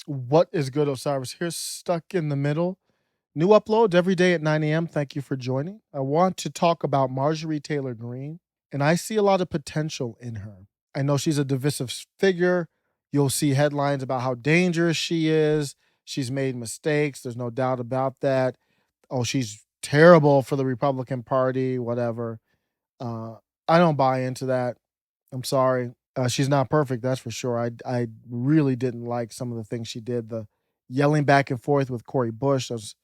What is good, Osiris? Here's Stuck in the Middle. New uploads every day at 9 a.m. Thank you for joining. I want to talk about Marjorie Taylor Greene, and I see a lot of potential in her. I know she's a divisive figure. You'll see headlines about how dangerous she is. She's made mistakes. There's no doubt about that. Oh, she's terrible for the Republican Party, whatever. Uh, I don't buy into that. I'm sorry. She's not perfect, that's for sure. I really didn't like some of the things she did. The yelling back and forth with Cori Bush, those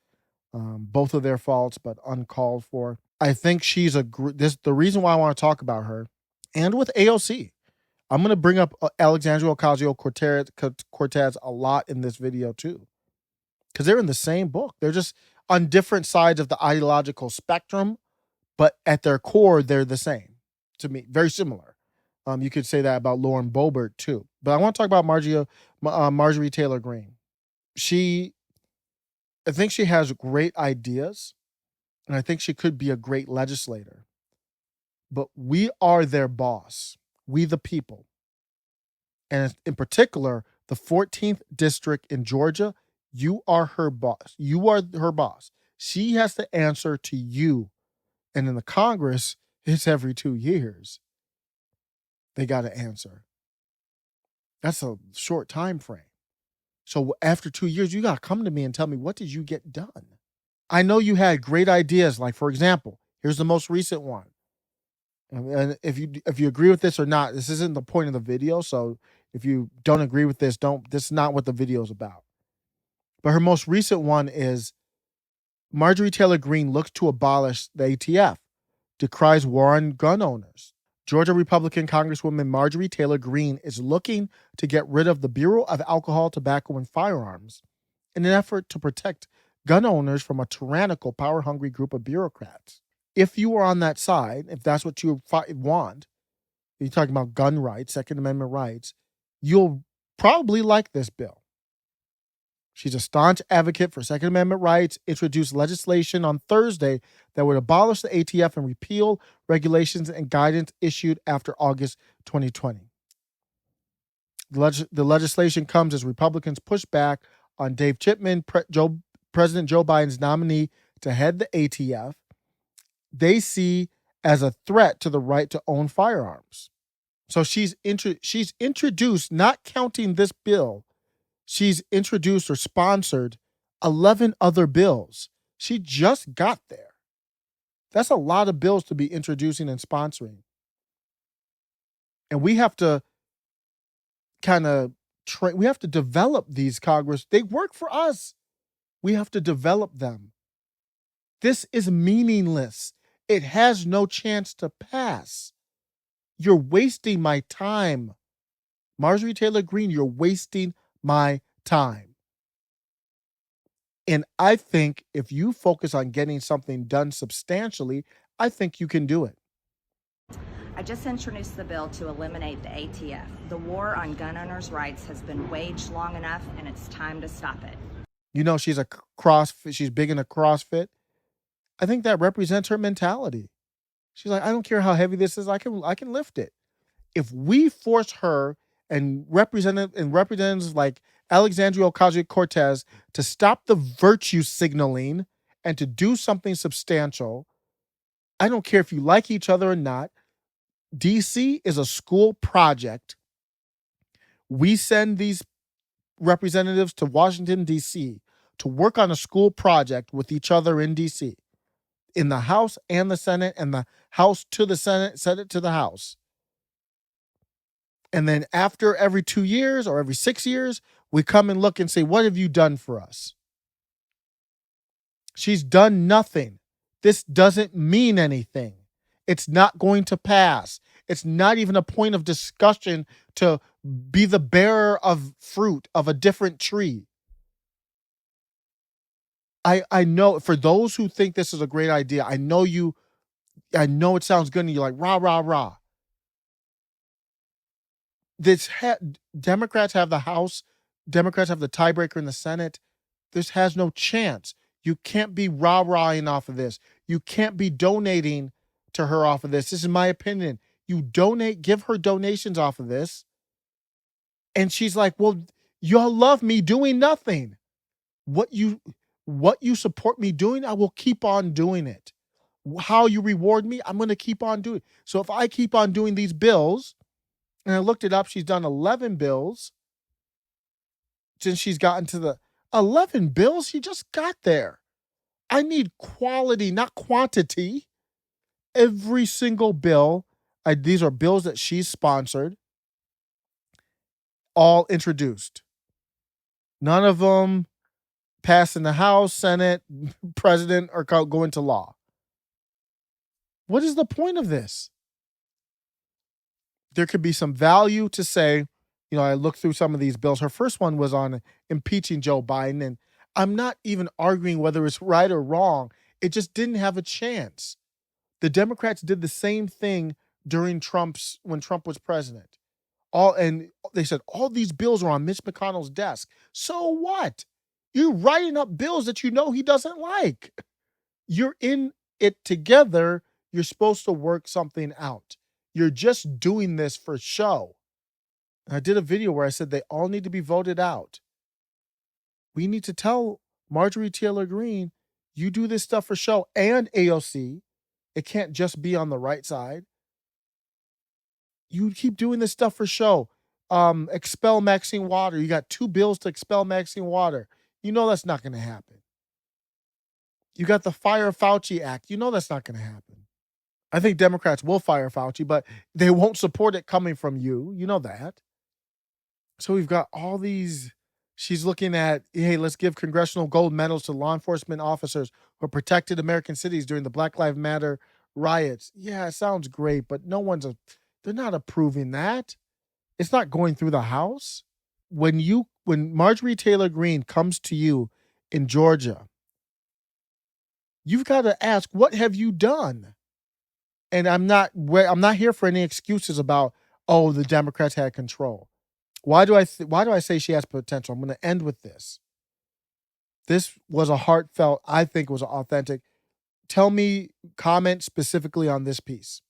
both of their faults, but uncalled for. I think she's the reason why I want to talk about her, and with AOC. I'm going to bring up Alexandria Ocasio-Cortez a lot in this video too, because they're in the same book. They're just on different sides of the ideological spectrum, but at their core, they're the same to me, very similar. You could say that about Lauren Boebert too. But I want to talk about Marjorie Taylor Greene. I think she has great ideas, and I think she could be a great legislator. But we are their boss, we the people. And in particular, the 14th district in Georgia, you are her boss. You are her boss. She has to answer to you. And in the Congress, it's every 2 years. They got to answer. That's a short time frame. So after 2 years, you got to come to me and tell me, what did you get done? I know you had great ideas. Like, for example, here's the most recent one. And if you agree with this or not, this isn't the point of the video. So if you don't agree with this, this is not what the video is about. But her most recent one is Marjorie Taylor Greene looks to abolish the ATF, decries war on gun owners. Georgia Republican Congresswoman Marjorie Taylor Greene is looking to get rid of the Bureau of Alcohol, Tobacco, and Firearms in an effort to protect gun owners from a tyrannical, power-hungry group of bureaucrats. If you are on that side, if that's what you want, you're talking about gun rights, Second Amendment rights, you'll probably like this bill. She's a staunch advocate for Second Amendment rights, introduced legislation on Thursday that would abolish the ATF and repeal regulations and guidance issued after August 2020. The legislation comes as Republicans push back on Dave Chipman, President Joe Biden's nominee to head the ATF. They see as a threat to the right to own firearms. So she's introduced, not counting this bill, she's introduced or sponsored 11 other bills. She just got there. That's a lot of bills to be introducing and sponsoring. And we have to we have to develop these Congress. They work for us. We have to develop them. This is meaningless. It has no chance to pass. You're wasting my time. Marjorie Taylor Greene, you're wasting my time. And I think if you focus on getting something done substantially, I think you can do it. I just introduced the bill to eliminate the ATF. The war on gun owners' rights has been waged long enough, and it's time to stop it. You know, she's big into CrossFit. I think that represents her mentality. She's like, I don't care how heavy this is, I can lift it. If we force her and representatives like Alexandria Ocasio-Cortez to stop the virtue signaling and to do something substantial, I don't care if you like each other or not. DC is a school project. We send these representatives to Washington, D.C. to work on a school project with each other in D.C., in the House and the Senate, and the House to the Senate, Senate to the House. And then after every 2 years or every 6 years, we come and look and say, what have you done for us? She's done nothing. This doesn't mean anything. It's not going to pass. It's not even a point of discussion to be the bearer of fruit of a different tree. I know for those who think this is a great idea, I know it sounds good and you're like, rah, rah, rah. Democrats have the House, Democrats have the tiebreaker in the Senate. This has no chance. You can't be rah-rahing off of this. You can't be donating to her off of this. This is my opinion. You give her donations off of this. And she's like, well, Y'all love me doing nothing. What you support me doing, I will keep on doing it. How you reward me, I'm going to keep on doing it. So if I keep on doing these bills, and I looked it up, she's done 11 bills since she's gotten to the 11 bills. She just got there. I need quality, not quantity. Every single bill, these are bills that she's sponsored, all introduced. None of them pass in the House, Senate, President, or go into law. What is the point of this? There could be some value to say, I looked through some of these bills. Her first one was on impeaching Joe Biden, and I'm not even arguing whether it's right or wrong. It just didn't have a chance. The Democrats did the same thing during when Trump was president. And they said all these bills are on Mitch McConnell's desk. So what? You're writing up bills that you know he doesn't like. You're in it together. You're supposed to work something out. You're just doing this for show. And I did a video where I said they all need to be voted out. We need to tell Marjorie Taylor Greene, you do this stuff for show, and AOC. It can't just be on the right side. You keep doing this stuff for show. Expel Maxine Water. You got 2 bills to expel Maxine Water. You know that's not going to happen. You got the Fire Fauci Act. You know that's not going to happen. I think Democrats will fire Fauci, but they won't support it coming from you. You know that. So we've got all these. She's looking at, hey, let's give congressional gold medals to law enforcement officers who protected American cities during the Black Lives Matter riots. Yeah, it sounds great, but they're not approving that. It's not going through the House. When Marjorie Taylor Greene comes to you in Georgia, you've got to ask, what have you done? And I'm not here for any excuses about, oh, the Democrats had control. Why do I say she has potential? I'm going to end with this. This was a heartfelt, I think was authentic. Tell me, comment specifically on this piece.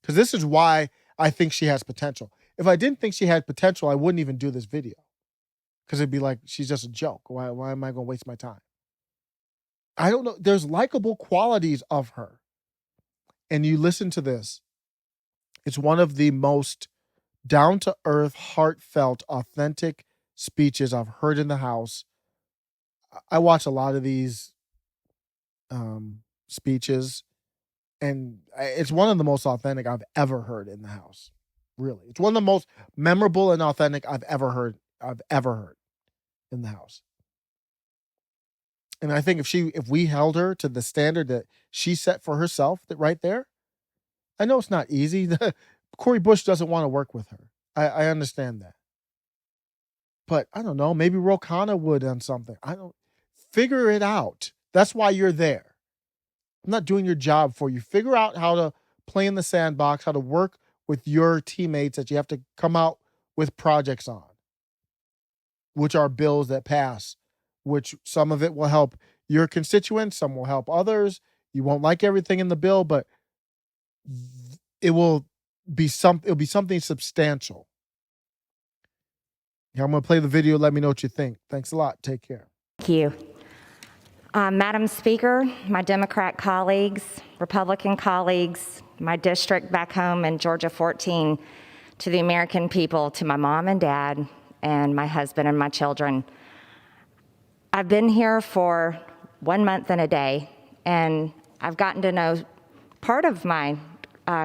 Because this is why I think she has potential. If I didn't think she had potential, I wouldn't even do this video. Because it'd be like, she's just a joke. Why am I going to waste my time? I don't know. There's likable qualities of her. And you listen to this. It's one of the most down-to-earth, heartfelt, authentic speeches I've heard in the House. I watch a lot of these speeches, and it's one of the most authentic I've ever heard in the House. Really. It's one of the most memorable and authentic I've ever heard in the House. And I think if we held her to the standard that she set for herself, that right there, I know it's not easy. Cori Bush doesn't want to work with her. I understand that. But I don't know, maybe Ro Khanna would on something. Figure it out. That's why you're there. I'm not doing your job for you. Figure out how to play in the sandbox, how to work with your teammates that you have to come out with projects on, which are bills that pass, which some of it will help your constituents, some will help others. You won't like everything in the bill, but it'll be something substantial. I'm going to play the video. Let me know what you think. Thanks a lot. Take care. Thank you. Madam Speaker, my Democrat colleagues, Republican colleagues, my district back home in Georgia 14, to the American people, to my mom and dad, and my husband and my children. I've been here for 1 month and a day, and I've gotten to know part of my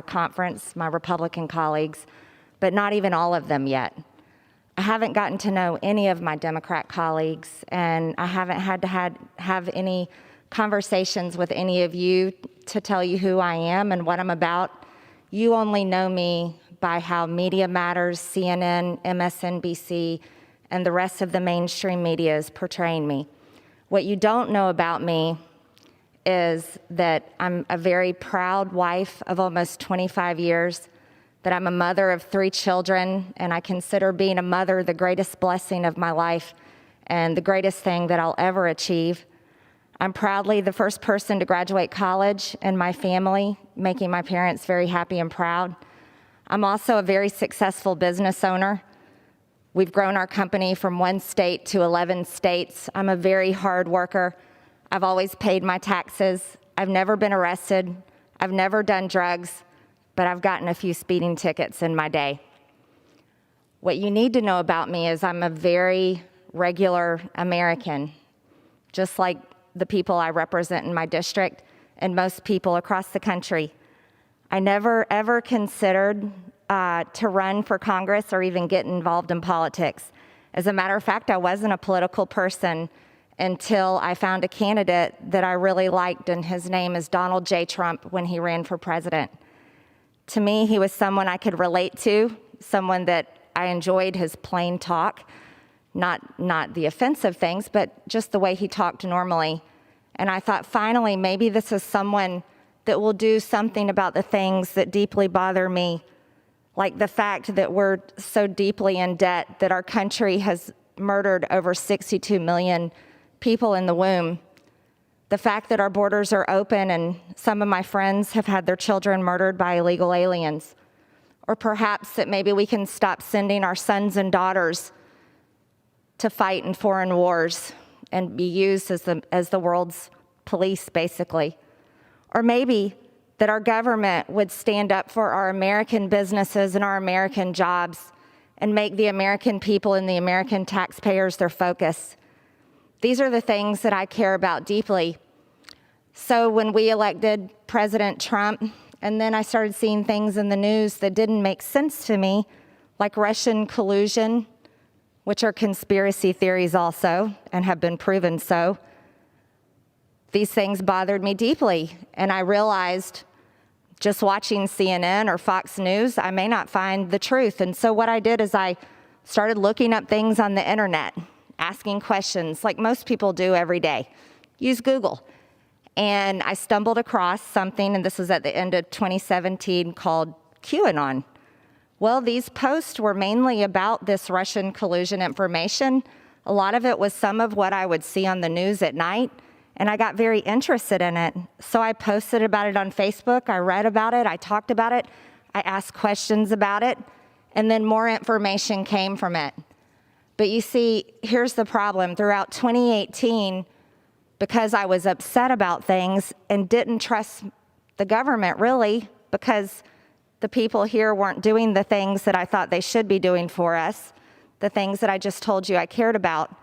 conference, my Republican colleagues, but not even all of them yet. I haven't gotten to know any of my Democrat colleagues, and I haven't had to have any conversations with any of you to tell you who I am and what I'm about. You only know me by how Media Matters, CNN, MSNBC, and the rest of the mainstream media is portraying me. What you don't know about me is that I'm a very proud wife of almost 25 years, that I'm a mother of 3 children, and I consider being a mother the greatest blessing of my life and the greatest thing that I'll ever achieve. I'm proudly the first person to graduate college in my family, making my parents very happy and proud. I'm also a very successful business owner. We've grown our company from 1 state to 11 states. I'm a very hard worker. I've always paid my taxes. I've never been arrested. I've never done drugs, but I've gotten a few speeding tickets in my day. What you need to know about me is I'm a very regular American, just like the people I represent in my district and most people across the country. I never, ever considered to run for Congress or even get involved in politics. As a matter of fact, I wasn't a political person until I found a candidate that I really liked, and his name is Donald J. Trump when he ran for president. To me, he was someone I could relate to, someone that I enjoyed his plain talk, not the offensive things, but just the way he talked normally. And I thought, finally, maybe this is someone that will do something about the things that deeply bother me, like the fact that we're so deeply in debt that our country has murdered over 62 million people in the womb. The fact that our borders are open and some of my friends have had their children murdered by illegal aliens. Or perhaps that maybe we can stop sending our sons and daughters to fight in foreign wars and be used as the world's police, basically. Or maybe that our government would stand up for our American businesses and our American jobs and make the American people and the American taxpayers their focus. These are the things that I care about deeply. So when we elected President Trump, and then I started seeing things in the news that didn't make sense to me, like Russian collusion, which are conspiracy theories also, and have been proven so. These things bothered me deeply, and I realized just watching CNN or Fox News, I may not find the truth. And so what I did is I started looking up things on the internet, asking questions like most people do every day. Use Google. And I stumbled across something, and this was at the end of 2017, called QAnon. Well, these posts were mainly about this Russian collusion information. A lot of it was some of what I would see on the news at night, and I got very interested in it. So I posted about it on Facebook, I read about it, I talked about it, I asked questions about it, and then more information came from it. But you see, here's the problem. Throughout 2018, because I was upset about things and didn't trust the government, really, because the people here weren't doing the things that I thought they should be doing for us, the things that I just told you I cared about.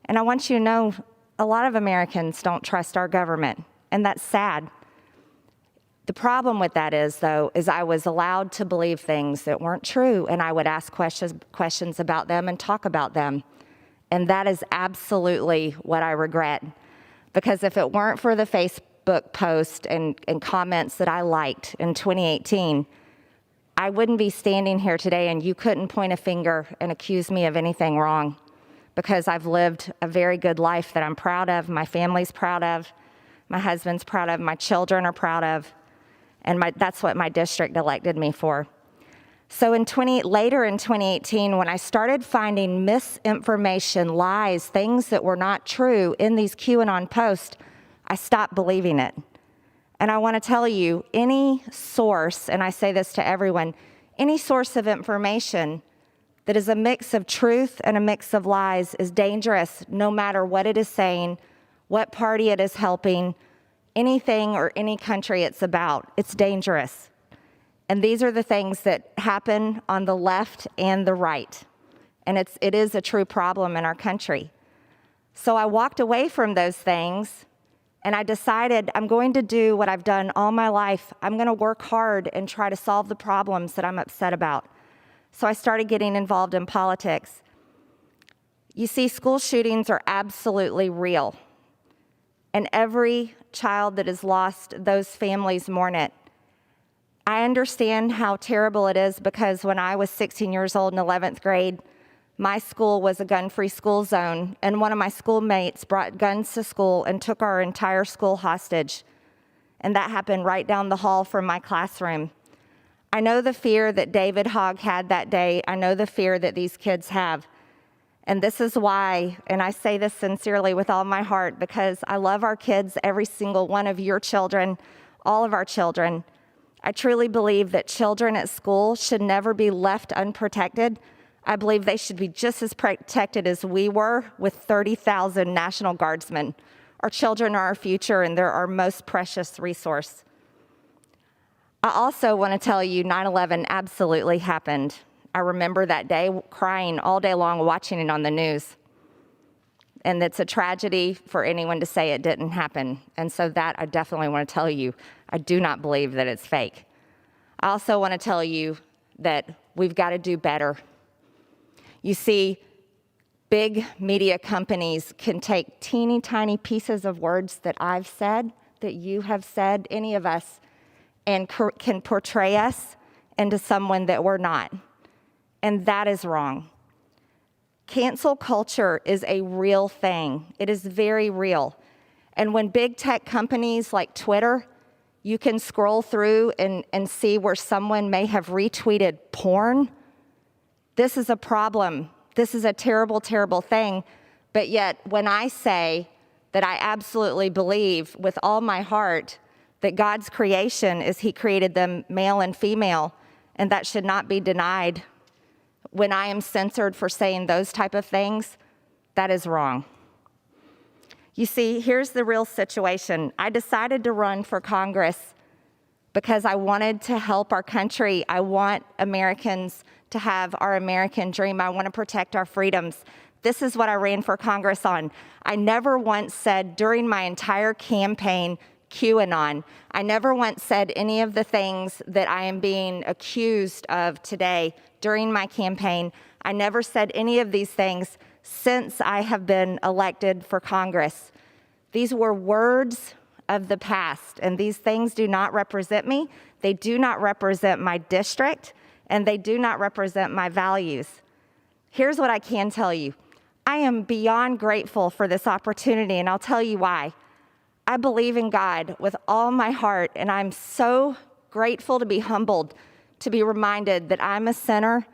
And I want you to know, a lot of Americans don't trust our government, and that's sad. The problem with that is, though, is I was allowed to believe things that weren't true, and I would ask questions about them and talk about them. And that is absolutely what I regret. Because if it weren't for the Facebook post and comments that I liked in 2018, I wouldn't be standing here today, and you couldn't point a finger and accuse me of anything wrong, because I've lived a very good life that I'm proud of, my family's proud of, my husband's proud of, my children are proud of, and that's what my district elected me for. So later in 2018, when I started finding misinformation, lies, things that were not true in these QAnon posts, I stopped believing it. And I want to tell you, any source, and I say this to everyone, any source of information that is a mix of truth and a mix of lies is dangerous, no matter what it is saying, what party it is helping, anything or any country it's about. It's dangerous. And these are the things that happen on the left and the right. And it is a true problem in our country. So I walked away from those things, and I decided I'm going to do what I've done all my life. I'm going to work hard and try to solve the problems that I'm upset about. So I started getting involved in politics. You see, school shootings are absolutely real. And every child that is lost, those families mourn it. I understand how terrible it is, because when I was 16 years old in 11th grade, my school was a gun-free school zone, and one of my schoolmates brought guns to school and took our entire school hostage. And that happened right down the hall from my classroom. I know the fear that David Hogg had that day. I know the fear that these kids have. And this is why, and I say this sincerely with all my heart, because I love our kids, every single one of your children, all of our children. I truly believe that children at school should never be left unprotected. I believe they should be just as protected as we were with 30,000 National Guardsmen. Our children are our future, and they're our most precious resource. I also want to tell you 9/11 absolutely happened. I remember that day crying all day long watching it on the news. And it's a tragedy for anyone to say it didn't happen. And so that I definitely want to tell you, I do not believe that it's fake. I also want to tell you that we've got to do better. You see, big media companies can take teeny tiny pieces of words that I've said, that you have said, any of us, and can portray us into someone that we're not. And that is wrong. Cancel culture is a real thing. It is very real. And when big tech companies like Twitter, you can scroll through and see where someone may have retweeted porn, this is a problem. This is a terrible, terrible thing. But yet, when I say that I absolutely believe with all my heart that God's creation is He created them male and female, and that should not be denied, when I am censored for saying those type of things, that is wrong. You see, here's the real situation. I decided to run for Congress because I wanted to help our country. I want Americans to have our American dream. I want to protect our freedoms. This is what I ran for Congress on. I never once said during my entire campaign, QAnon. I never once said any of the things that I am being accused of today during my campaign. I never said any of these things since I have been elected for Congress. These were words of the past, and these things do not represent me. They do not represent my district, and they do not represent my values. Here's what I can tell you. I am beyond grateful for this opportunity, and I'll tell you why. I believe in God with all my heart, and I'm so grateful to be humbled, to be reminded that I'm a sinner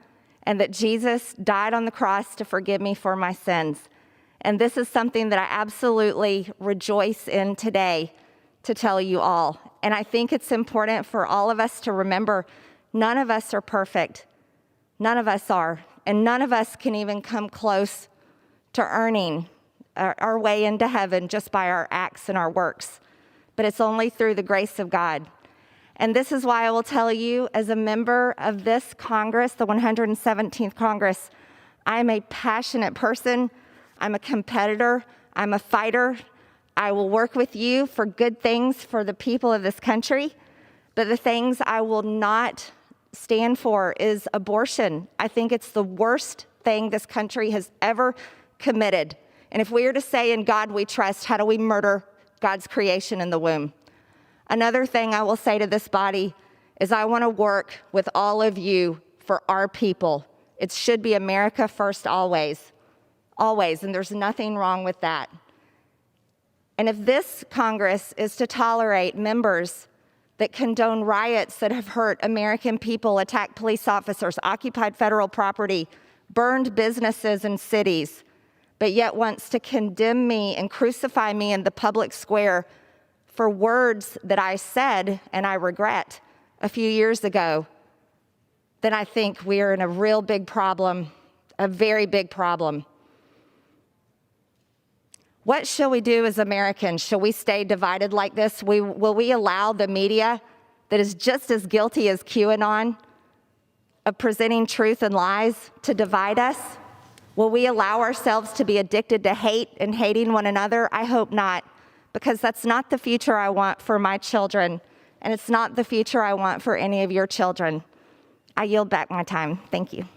and that Jesus died on the cross to forgive me for my sins. And this is something that I absolutely rejoice in today to tell you all. And I think it's important for all of us to remember none of us are perfect. None of us are. And none of us can even come close to earning our way into heaven just by our acts and our works. But it's only through the grace of God. And this is why I will tell you, as a member of this Congress, the 117th Congress, I'm a passionate person. I'm a competitor. I'm a fighter. I will work with you for good things for the people of this country. But the things I will not stand for is abortion. I think it's the worst thing this country has ever committed. And if we are to say in God we trust, how do we murder God's creation in the womb? Another thing I will say to this body is I want to work with all of you for our people. It should be America first always, always, and there's nothing wrong with that. And if this Congress is to tolerate members that condone riots that have hurt American people, attacked police officers, occupied federal property, burned businesses and cities, but yet wants to condemn me and crucify me in the public square for words that I said and I regret a few years ago, then I think we are in a real big problem, a very big problem. What shall we do as Americans? Shall we stay divided like this? Will we allow the media that is just as guilty as QAnon of presenting truth and lies to divide us? Will we allow ourselves to be addicted to hate and hating one another? I hope not, because that's not the future I want for my children, and it's not the future I want for any of your children. I yield back my time. Thank you.